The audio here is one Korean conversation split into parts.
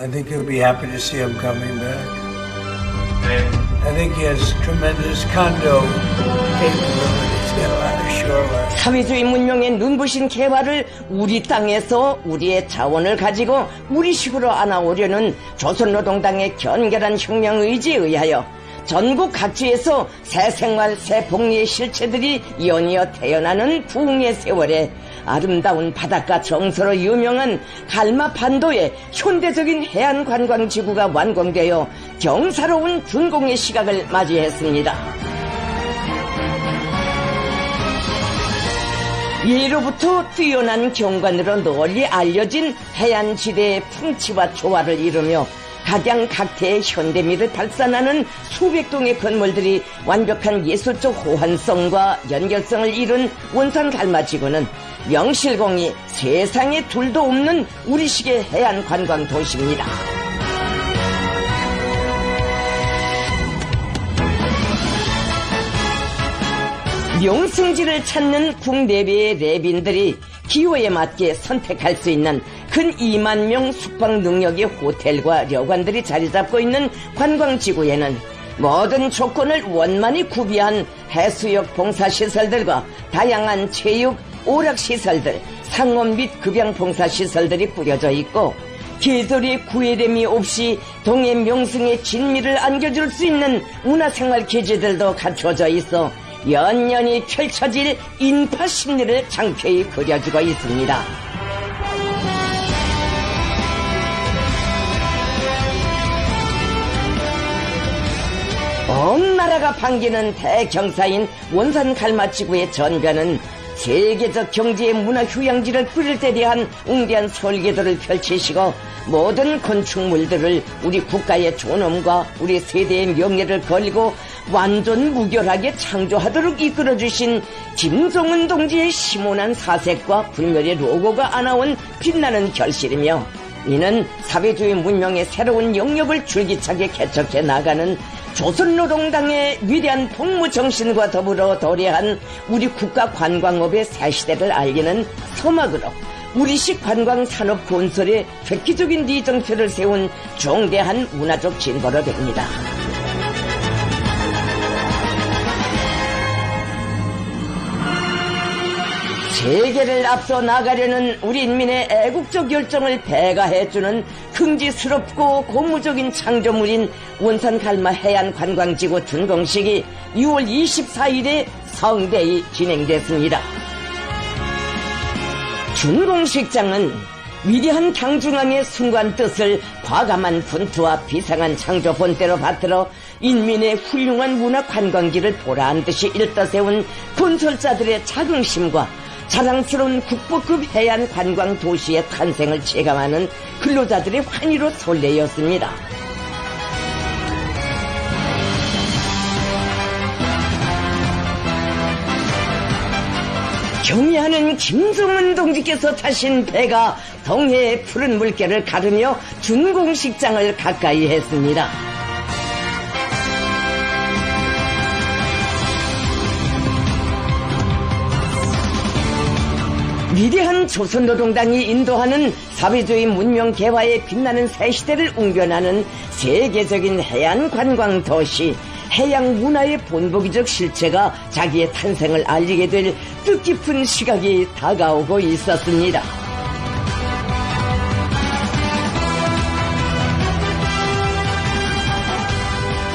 I think he'll be happy to see him coming back. I think he has tremendous condo capabilities on the shoreline. 사회주의 문명의 눈부신 개화를 우리 땅에서 우리의 자원을 가지고 우리식으로 안아오려는 조선노동당의 견결한 혁명 의지에 의하여 전국 각지에서 새 생활, 새 복리의 실체들이 연이어 태어나는 부흥의 세월에 아름다운 바닷가 정서로 유명한 갈마반도의 현대적인 해안관광지구가 완공되어 경사로운 준공의 시각을 맞이했습니다. 예로부터 뛰어난 경관으로 널리 알려진 해안지대의 풍치와 조화를 이루며 각양각태의 현대미를 발산하는 수백 동의 건물들이 완벽한 예술적 호환성과 연결성을 이룬 원산 갈마지구는 명실공히 세상에 둘도 없는 우리식의 해안 관광 도시입니다. 명승지를 찾는 국내외의 래빈들이 기호에 맞게 선택할 수 있는 근 2만 명 숙박 능력의 호텔과旅관들이 자리 잡고 있는 관광지구에는 모든 조건을 원만히 구비한 해수욕 봉사시설들과 다양한 체육, 오락시설들, 상업 및 급양 봉사시설들이 꾸려져 있고 개들의 구애됨이 없이 동해 명승의 진미를 안겨줄 수 있는 문화생활 기지들도 갖춰져 있어 연연히 펼쳐질 인파 심리를 장쾌히 그려주고 있습니다. 온 나라가 반기는 대경사인 원산 갈마지구의 전변은 세계적 경제의 문화 휴양지를 꾸릴 때 대한 웅대한 설계도를 펼치시고 모든 건축물들을 우리 국가의 존엄과 우리 세대의 명예를 걸고 완전 무결하게 창조하도록 이끌어주신 김정은 동지의 심오한 사색과 불멸의 로고가 안아온 빛나는 결실이며 이는 사회주의 문명의 새로운 영역을 줄기차게 개척해 나가는 조선노동당의 위대한 복무정신과 더불어 도래한 우리 국가 관광업의 새시대를 알리는 서막으로 우리식 관광산업 건설에 획기적인 리정표를 세운 중대한 문화적 진보로 됩니다. 세계를 앞서 나가려는 우리 인민의 애국적 열정을 배가해주는 긍지스럽고 고무적인 창조물인 원산 갈마 해안관광지구 준공식이 6월 24일에 성대히 진행됐습니다. 준공식장은 위대한 당중앙의 순간 뜻을 과감한 분투와 비상한 창조 본때로 받들어 인민의 훌륭한 문화 관광지를 보라한 듯이 일떠 세운 건설자들의 자긍심과 자랑스러운 국보급 해안 관광 도시의 탄생을 체감하는 근로자들의 환희로 설레였습니다. 경의하는 김정은 동지께서 타신 배가 동해의 푸른 물결을 가르며 준공식장을 가까이 했습니다. 위대한 조선노동당이 인도하는 사회주의 문명 개화에 빛나는 새시대를 웅변하는 세계적인 해안관광 도시, 해양 문화의 본보기적 실체가 자기의 탄생을 알리게 될 뜻깊은 시각이 다가오고 있었습니다.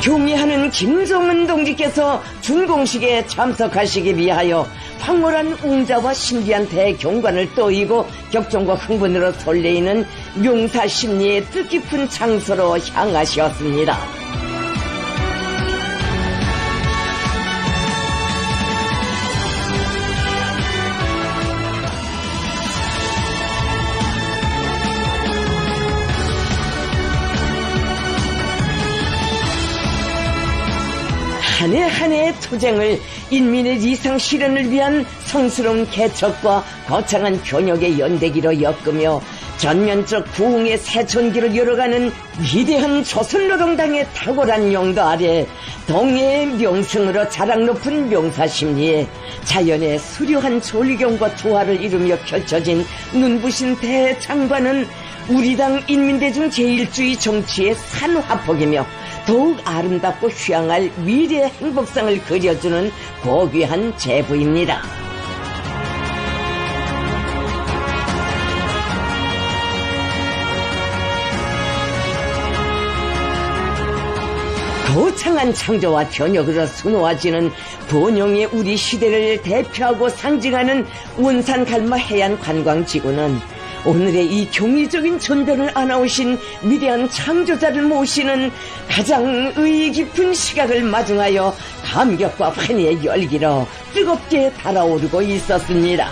경의하는 김정은 동지께서 준공식에 참석하시기 위하여 황홀한 웅자와 신비한 대경관을 떠이고 격정과 흥분으로 설레이는 명사심리의 뜻깊은 장소로 향하셨습니다. 한 해 한 해의 투쟁을 인민의 이상 실현을 위한 성스러운 개척과 거창한 변혁의 연대기로 엮으며 전면적 부흥의 새천기를 열어가는 위대한 조선노동당의 탁월한 용도 아래 동해의 명승으로 자랑 높은 명사심리에 자연의 수려한 조리경과 조화를 이루며 펼쳐진 눈부신 대장관은 우리 당 인민대중 제1주의 정치의 산화폭이며 더욱 아름답고 휴양할 미래의 행복상을 그려주는 고귀한 제부입니다. 거창한 창조와 변혁으로 수놓아지는 번영의 우리 시대를 대표하고 상징하는 원산 갈마 해안 관광지구는 오늘의 이 경이적인 전변을 안아오신 위대한 창조자를 모시는 가장 의의 깊은 시각을 마중하여 감격과 환희의 열기로 뜨겁게 달아오르고 있었습니다.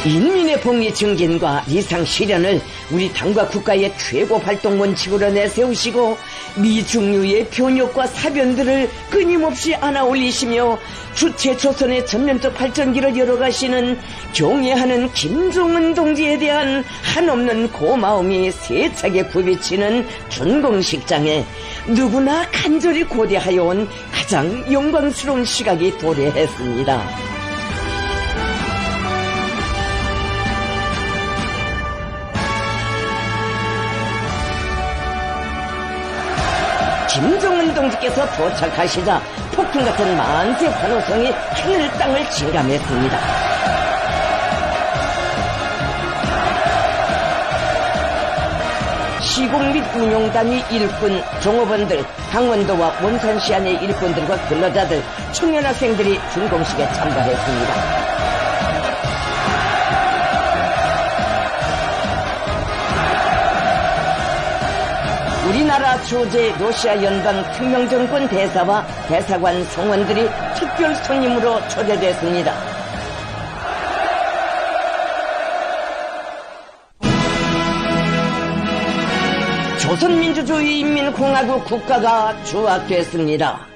인민의 복리 증진과 이상 실현을 우리 당과 국가의 최고 활동 원칙으로 내세우시고 미중류의 변혁과 사변들을 끊임없이 안아올리시며 주체 조선의 전면적 발전기를 열어가시는 경애하는 김종은 동지에 대한 한없는 고마움이 세차게 굽이치는 준공식장에 누구나 간절히 고대하여 온 가장 영광스러운 시각이 도래했습니다. 김정은 동지께서 도착하시자 폭풍 같은 만세 환호성이 하늘 땅을 진감했습니다. 시공 및 운용단위 일꾼, 종업원들, 강원도와 원산시 안의 일꾼들과 근로자들, 청년 학생들이 준공식에 참가했습니다. 우리나라 주재 러시아 연방 특명정권 대사와 대사관 성원들이 특별 손님으로 초대됐습니다. 조선민주주의인민공화국 국가가 조각됐습니다.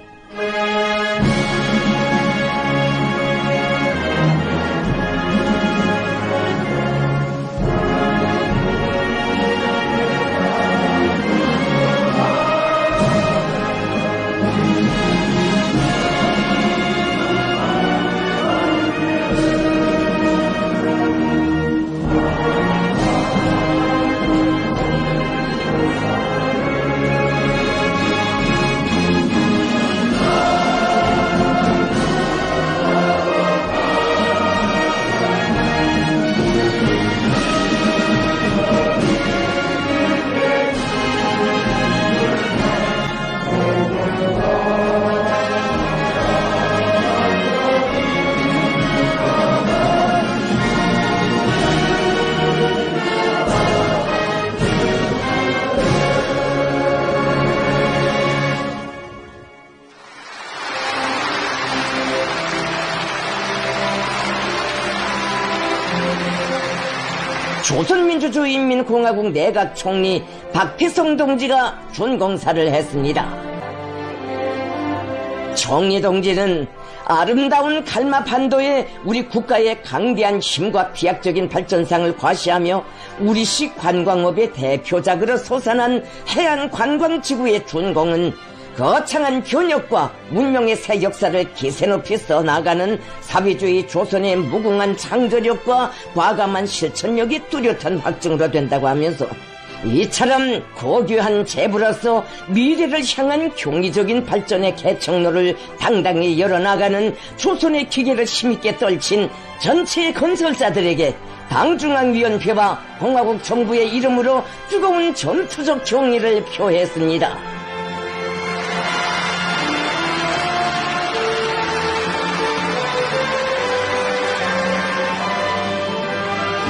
조선민주주의인민공화국 내각총리 박태성 동지가 준공사를 했습니다. 총리 동지는 아름다운 갈마 반도에 우리 국가의 강대한 힘과 비약적인 발전상을 과시하며 우리식 관광업의 대표작으로 솟아난 해안 관광지구의 준공은 거창한 변혁과 문명의 새 역사를 기세 높이 써나가는 사회주의 조선의 무궁한 창조력과 과감한 실천력이 뚜렷한 확증으로 된다고 하면서 이처럼 고귀한 제부로서 미래를 향한 경이적인 발전의 개척로를 당당히 열어나가는 조선의 기계를 힘있게 떨친 전체 건설자들에게 당중앙위원회와 공화국 정부의 이름으로 뜨거운 전투적 경의를 표했습니다.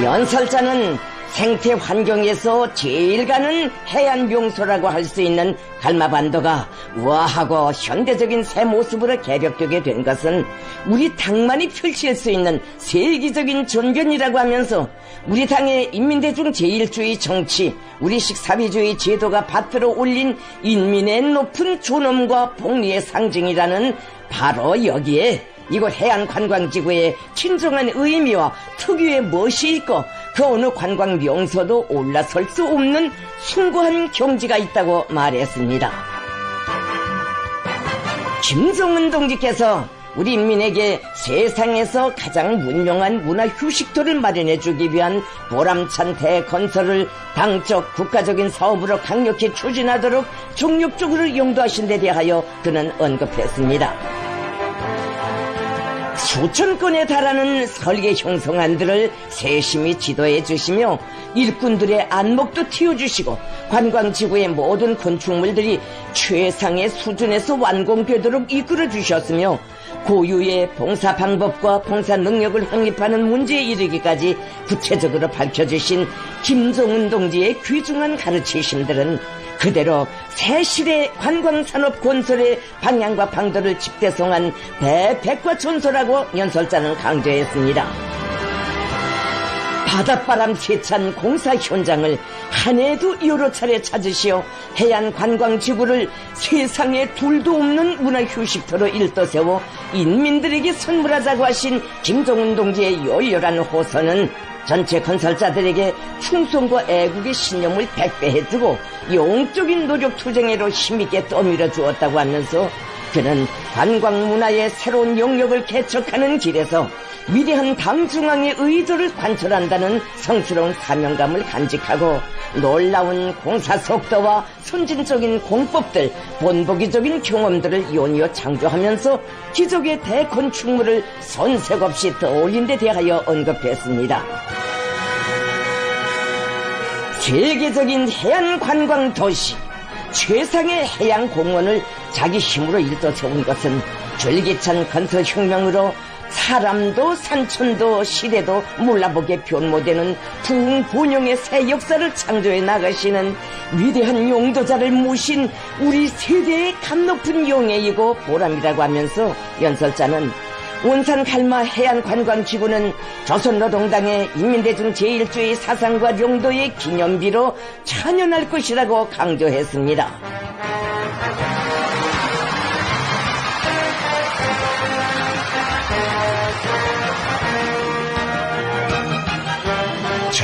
연설자는 생태 환경에서 제일 가는 해안 명소라고 할 수 있는 갈마반도가 우아하고 현대적인 새 모습으로 개벽되게 된 것은 우리 당만이 펼칠 수 있는 세계적인 전변이라고 하면서 우리 당의 인민대중 제1주의 정치, 우리식 사회주의 제도가 받들어 올린 인민의 높은 존엄과 복리의 상징이라는 바로 여기에 이곳 해안관광지구에 진정한 의미와 특유의 멋이 있고 그 어느 관광 명소도 올라설 수 없는 숭고한 경지가 있다고 말했습니다. 김정은 동지께서 우리 인민에게 세상에서 가장 문명한 문화 휴식터를 마련해주기 위한 보람찬 대건설을 당적 국가적인 사업으로 강력히 추진하도록 종력적으로 용도하신 데 대하여 그는 언급했습니다. 수천 건에 달하는 설계 형성안들을 세심히 지도해 주시며 일꾼들의 안목도 틔워주시고 관광지구의 모든 건축물들이 최상의 수준에서 완공되도록 이끌어 주셨으며 고유의 봉사 방법과 봉사 능력을 확립하는 문제에 이르기까지 구체적으로 밝혀주신 김정은 동지의 귀중한 가르치심들은 그대로 새실의 관광산업 건설의 방향과 방도를 집대성한 대백과천소라고 연설자는 강조했습니다. 바닷바람 세찬 공사 현장을 한 해도 여러 차례 찾으시어 해안관광지구를 세상에 둘도 없는 문화휴식터로 일떠세워 인민들에게 선물하자고 하신 김정은 동지의 열렬한 호소는 전체 건설자들에게 충성과 애국의 신념을 백배해주고 영적인 노력 투쟁으로 힘있게 떠밀어 주었다고 하면서 그는 관광문화의 새로운 영역을 개척하는 길에서 위대한 당중앙의 의도를 관철한다는 성스러운 사명감을 간직하고 놀라운 공사 속도와 선진적인 공법들, 본보기적인 경험들을 연이어 창조하면서 기적의 대건축물을 손색 없이 떠올린 데 대하여 언급했습니다. 세계적인 해안관광 도시, 최상의 해양공원을 자기 힘으로 일떠세운 것은 줄기찬 건설혁명으로 사람도 산천도 시대도 몰라보게 변모되는 부흥본영의 새 역사를 창조해 나가시는 위대한 용도자를 모신 우리 세대의 감높은 영예이고 보람이라고 하면서 연설자는 원산 갈마 해안관광지구는 조선노동당의 인민대중 제1주의 사상과 용도의 기념비로 찬연할 것이라고 강조했습니다.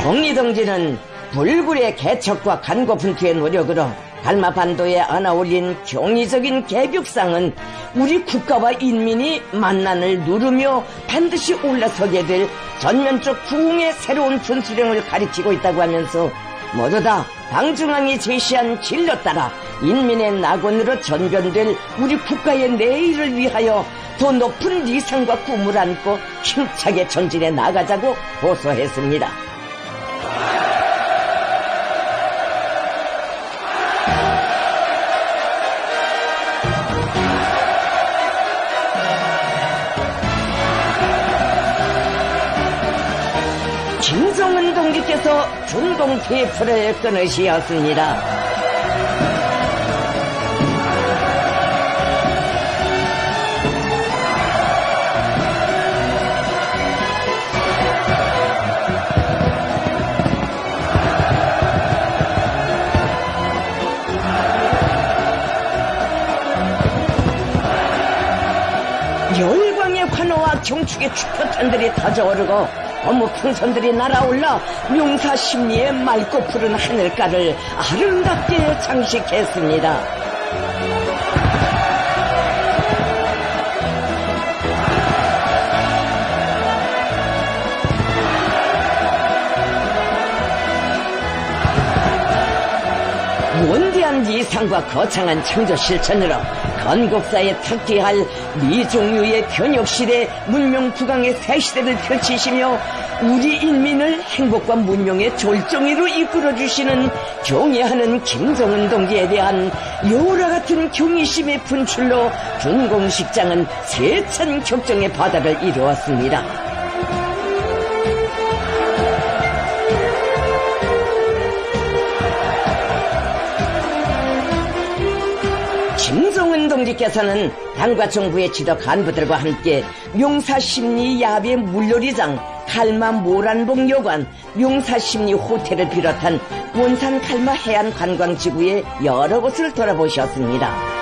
정의동지는 불굴의 개척과 간고분투의 노력으로 갈마반도에 안아올린 경이적인 개벽상은 우리 국가와 인민이 만난을 누르며 반드시 올라서게 될 전면적 부흥의 새로운 분수령을 가리키고 있다고 하면서 모두 다 당중앙이 제시한 진로 따라 인민의 낙원으로 전변될 우리 국가의 내일을 위하여 더 높은理想과 꿈을 안고 힘차게 전진해 나가자고 호소했습니다. 김정은 동지께서 준공 테이프를 끊으시었습니다. 열광의 환호와 경축의 축포탄들이 터져오르고 어묵 풍선들이 날아올라 명사심리의 맑고 푸른 하늘가를 아름답게 장식했습니다. 원대한 이상과 거창한 창조 실천으로 건국사에 탁기할 미종류의 변혁시대 문명 부강의 새 시대를 펼치시며 우리 인민을 행복과 문명의 졸정이로 이끌어주시는 경애하는 김정은 동지에 대한 여우라 같은 경의심의 분출로 준공식장은 세찬 격정의 바다를 이루었습니다. 김정은 동지께서는 당과 정부의 지도 간부들과 함께 명사심리 야배 물놀이장, 갈마 모란봉 여관, 명사심리 호텔을 비롯한 원산 갈마 해안 관광지구의 여러 곳을 돌아보셨습니다.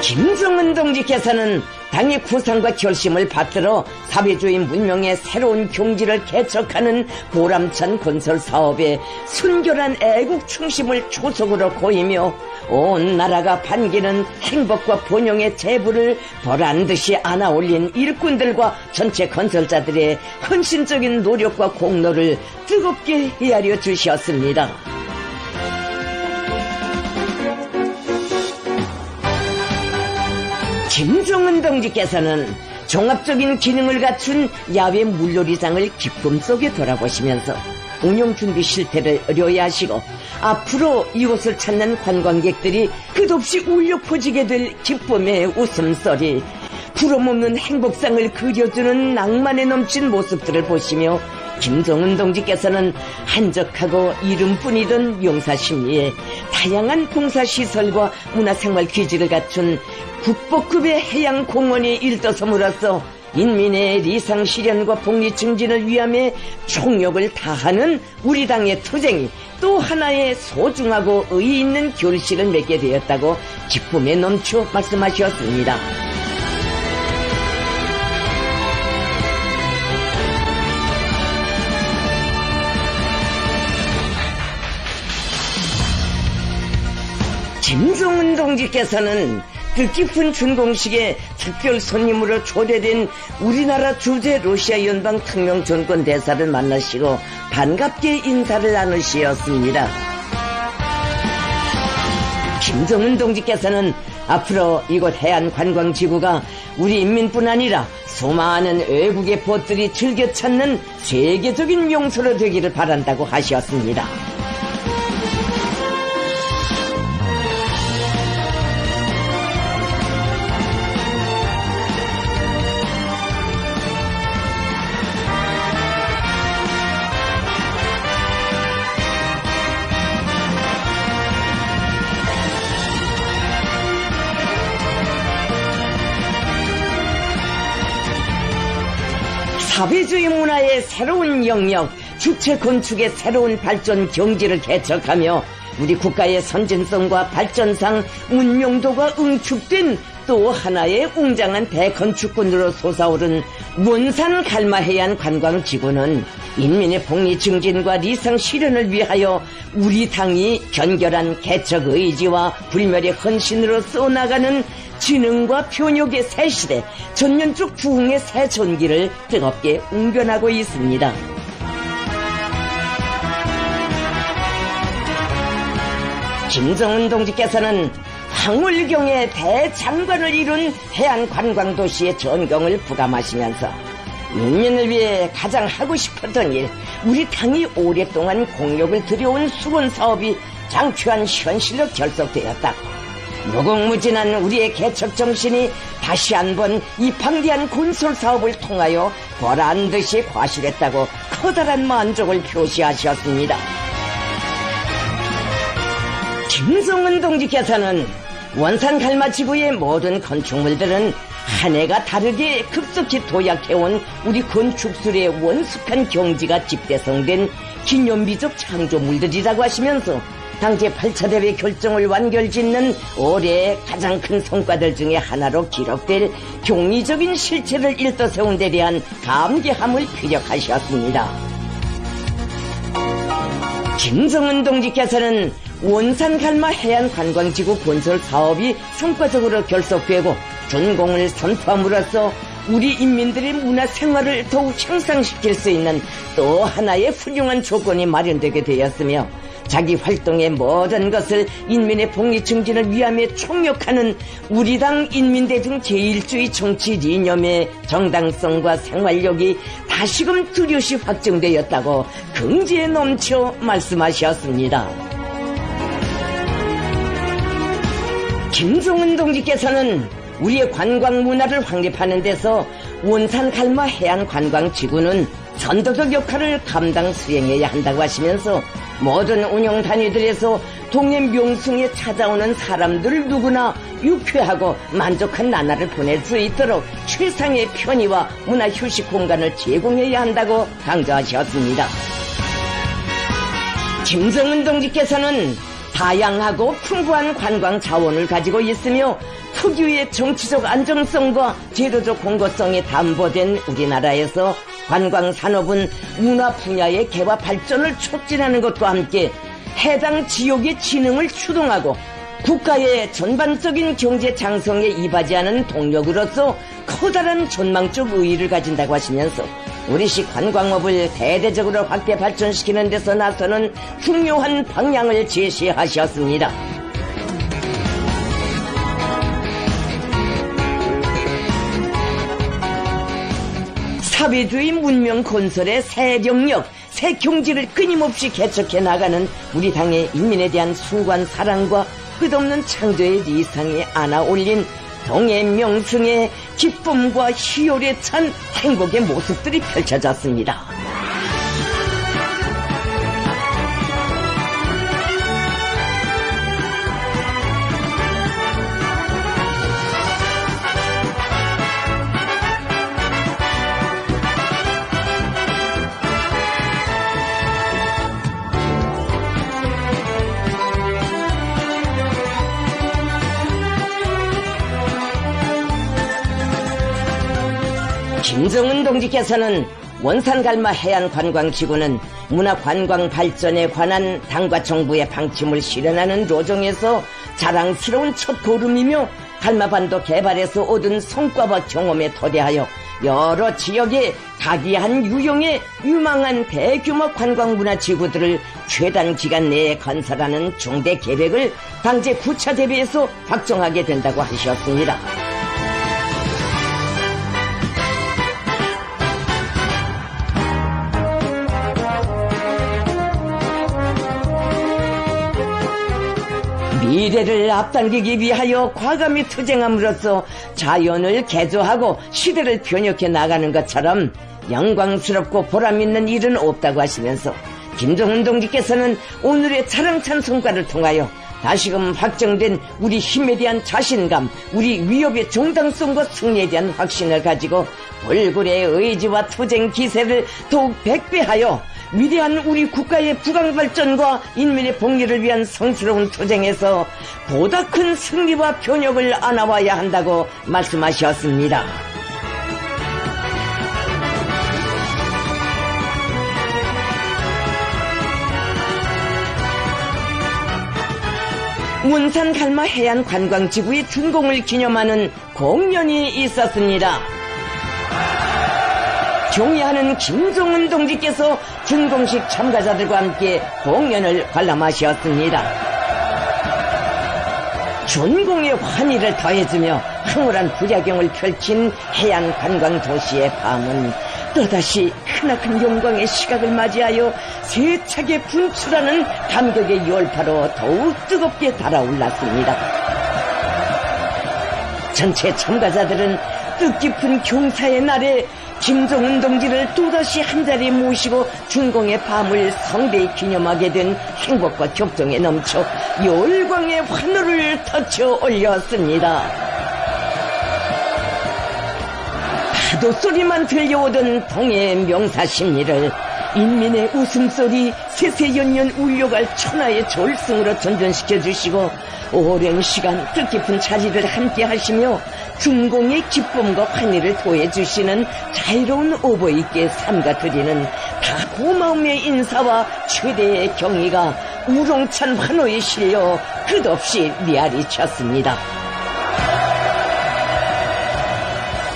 김정은 동지께서는 당의 구상과 결심을 받들어 사회주의 문명의 새로운 경지를 개척하는 보람찬 건설 사업에 순결한 애국 충심을 초석으로 보이며 온 나라가 반기는 행복과 번영의 제부를 보란듯이 안아올린 일꾼들과 전체 건설자들의 헌신적인 노력과 공로를 뜨겁게 헤아려 주셨습니다. 김정은 동지께서는 종합적인 기능을 갖춘 야외 물놀이장을 기쁨 속에 돌아보시면서 운영준비 실태를 의뢰하시고 앞으로 이곳을 찾는 관광객들이 끝없이 울려 퍼지게 될 기쁨의 웃음소리, 부러없는 행복상을 그려주는 낭만에 넘친 모습들을 보시며 김정은 동지께서는 한적하고 이름뿐이던 용사심리에 다양한 봉사시설과 문화생활 기지를 갖춘 국보급의 해양공원이 일도섬으로써 인민의 리상 실현과 복리 증진을 위함에 총력을 다하는 우리 당의 투쟁이 또 하나의 소중하고 의의 있는 결실을 맺게 되었다고 기쁨에 넘쳐 말씀하셨습니다. 김정은 동지께서는 뜻깊은 준공식에 특별 손님으로 초대된 우리나라 주재 러시아 연방 특명전권 대사를 만나시고 반갑게 인사를 나누시었습니다. 김정은 동지께서는 앞으로 이곳 해안관광지구가 우리 인민뿐 아니라 수많은 외국의 벗들이 즐겨 찾는 세계적인 명소로 되기를 바란다고 하셨습니다. 사회주의 문화의 새로운 영역, 주체 건축의 새로운 발전 경지를 개척하며 우리 국가의 선진성과 발전상 문명도가 응축된 또 하나의 웅장한 대건축군으로 솟아오른 원산 갈마해안 관광지구는 인민의 복리 증진과 리상 실현을 위하여 우리 당이 견결한 개척 의지와 불멸의 헌신으로 써나가는 진흥과 변혁의 새 시대, 전면적 부흥의 새 전기를 뜨겁게 웅변하고 있습니다. 김정은 동지께서는 황홀경의 대장관을 이룬 해안관광도시의 전경을 부감하시면서 인민을 위해 가장 하고 싶었던 일, 우리 당이 오랫동안 공력을 들여온 수건사업이 장추한 현실로 결속되었다고, 무궁무진한 우리의 개척 정신이 다시 한번 이 방대한 건설사업을 통하여 보란듯이 과실했다고 커다란 만족을 표시하셨습니다. 김정은 동지께서는 원산 갈마지구의 모든 건축물들은 한 해가 다르게 급속히 도약해온 우리 건축술의 원숙한 경지가 집대성된 기념비적 창조물들이라고 하시면서 당제 8차 대회 결정을 완결짓는 올해의 가장 큰 성과들 중에 하나로 기록될 경이적인 실체를 일떠세운 데 대한 감개함을 피력하셨습니다. 김정은 동지께서는 원산 갈마 해안관광지구 건설 사업이 성과적으로 결속되고 준공을 선포함으로써 우리 인민들의 문화생활을 더욱 향상시킬 수 있는 또 하나의 훌륭한 조건이 마련되게 되었으며 자기 활동의 모든 것을 인민의 복리 증진을 위함에 총력하는 우리 당 인민대중 제1주의 정치 이념의 정당성과 생활력이 다시금 뚜렷이 확정되었다고 긍지에 넘쳐 말씀하셨습니다. 김정은 동지께서는 우리의 관광 문화를 확립하는 데서 원산 갈마 해안관광지구는 선도적 역할을 감당 수행해야 한다고 하시면서 모든 운영 단위들에서 동해 명승에 찾아오는 사람들 누구나 유쾌하고 만족한 나날을 보낼 수 있도록 최상의 편의와 문화 휴식 공간을 제공해야 한다고 강조하셨습니다. 김정은 동지께서는 다양하고 풍부한 관광 자원을 가지고 있으며 특유의 정치적 안정성과 제도적 공고성이 담보된 우리나라에서 관광 산업은 문화 분야의 개화 발전을 촉진하는 것과 함께 해당 지역의 진흥을 추동하고 국가의 전반적인 경제 장성에 이바지하는 동력으로서 커다란 전망적 의의를 가진다고 하시면서 우리식 관광업을 대대적으로 확대 발전시키는 데서 나서는 중요한 방향을 제시하셨습니다. 사회주의 문명 건설의 새 경력, 새 경지를 끊임없이 개척해 나가는 우리 당의 인민에 대한 숭고한 사랑과 끝없는 창조의 리상에 안아 올린 동해 명승의 기쁨과 희열에 찬 행복의 모습들이 펼쳐졌습니다. 김정은 동지께서는 원산갈마 해안관광지구는 문화관광 발전에 관한 당과 정부의 방침을 실현하는 로정에서 자랑스러운 첫 걸음이며 갈마반도 개발에서 얻은 성과와 경험에 토대하여 여러 지역에 각이한 유형의 유망한 대규모 관광문화지구들을 최단 기간 내에 건설하는 중대 계획을 당제 9차 대비에서 확정하게 된다고 하셨습니다. 미래를 앞당기기 위하여 과감히 투쟁함으로써 자연을 개조하고 시대를 변혁해 나가는 것처럼 영광스럽고 보람있는 일은 없다고 하시면서 김정은 동지께서는 오늘의 자랑찬 성과를 통하여 다시금 확정된 우리 힘에 대한 자신감, 우리 위협의 정당성과 승리에 대한 확신을 가지고 불굴의 의지와 투쟁 기세를 더욱 백배하여 위대한 우리 국가의 부강발전과 인민의 복리를 위한 성스러운 투쟁에서 보다 큰 승리와 변혁을 안아와야 한다고 말씀하셨습니다. 문산갈마 해안관광지구의 준공을 기념하는 공연이 있었습니다. 경의하는 김정은 동지께서 준공식 참가자들과 함께 공연을 관람하셨습니다. 준공의 환희를 더해주며 황홀한 부작용을 펼친 해안관광도시의 밤은 또다시 크나큰 영광의 시각을 맞이하여 세차게 분출하는 감격의 열파로 더욱 뜨겁게 달아올랐습니다. 전체 참가자들은 뜻깊은 경사의 날에 김정은 동지를 또다시 한자리에 모시고 준공의 밤을 성대히 기념하게 된 행복과 격정에 넘쳐 열광의 환호를 터쳐 올렸습니다. 파도 소리만 들려오던 동해의 명사심리를 인민의 웃음소리 세세연년 울려갈 천하의 절승으로 전전시켜주시고 오랜 시간 뜻깊은 자리를 함께 하시며 준공의 기쁨과 환희를 도해주시는 자유로운 오버이께 삼가드리는 다 고마움의 인사와 최대의 경의가 우렁찬 환호에 실려 끝없이 메아리 쳤습니다.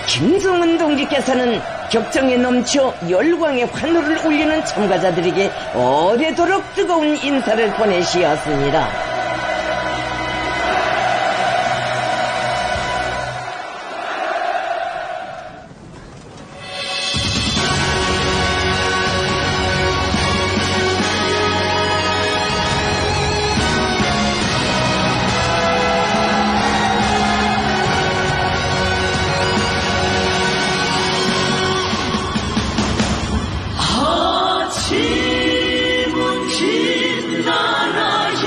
김정은 동지께서는 격정에 넘쳐 열광의 환호를 울리는 참가자들에게 오래도록 뜨거운 인사를 보내시었습니다. 아침은 빛나나이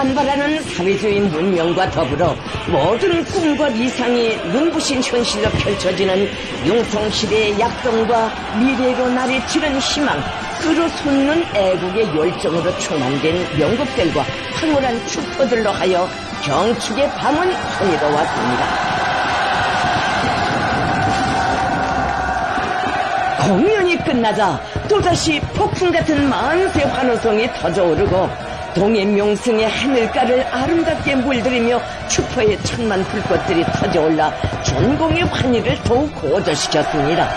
산발하는 사회주의 문명과 더불어 모든 꿈과 이상이 눈부신 현실로 펼쳐지는 융성시대의 약동과 미래로 날이 치는 희망, 끌어솟는 애국의 열정으로 충만된 명곡들과 황홀한 축포들로 하여 경축의 밤은 향이로웠습니다. 공연이 끝나자 또다시 폭풍 같은 만세 환호성이 터져오르고 동해 명승의 하늘가를 아름답게 물들이며 축포의 천만 불꽃들이 터져올라 전공의 환희를 더욱 고조시켰습니다.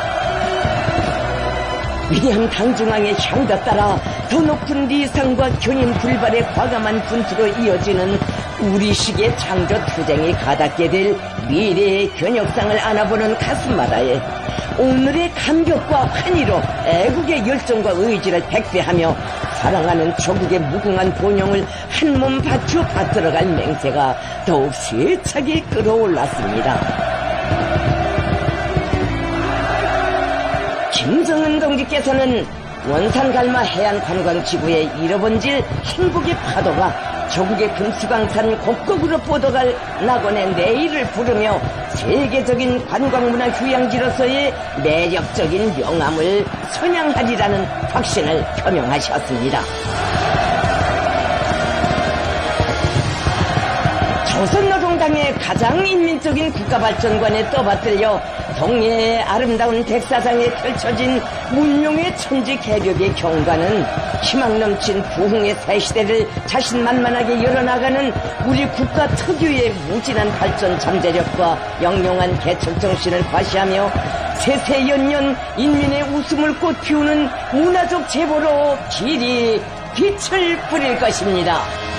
위대한 당중앙의 향도 따라 더 높은 리상과 견인 불발의 과감한 분투로 이어지는 우리식의 창조 투쟁이 가닿게 될 미래의 견역상을 안아보는 가슴마다에 오늘의 감격과 환희로 애국의 열정과 의지를 백배하며 사랑하는 조국의 무궁한 본영을 한몸 바쳐 받들어갈 맹세가 더욱 세차게 끌어올랐습니다. 김정은 동지께서는 원산갈마 해안관광지구에 잃어본질 행복의 파도가 조국의 금수강산 곡곡으로 뻗어갈 낙원의 내일을 부르며 세계적인 관광문화 휴양지로서의 매력적인 명암을 선양하리라는 확신을 표명하셨습니다. 조선노동당의 가장 인민적인 국가발전관에 떠받들려 동해의 아름다운 백사장에 펼쳐진 문명의 천지 개벽의 경관은 희망 넘친 부흥의 새시대를 자신만만하게 열어나가는 우리 국가 특유의 무진한 발전 잠재력과 영영한 개척정신을 과시하며 세세연년 인민의 웃음을 꽃피우는 문화적 제보로 길이 빛을 뿌릴 것입니다.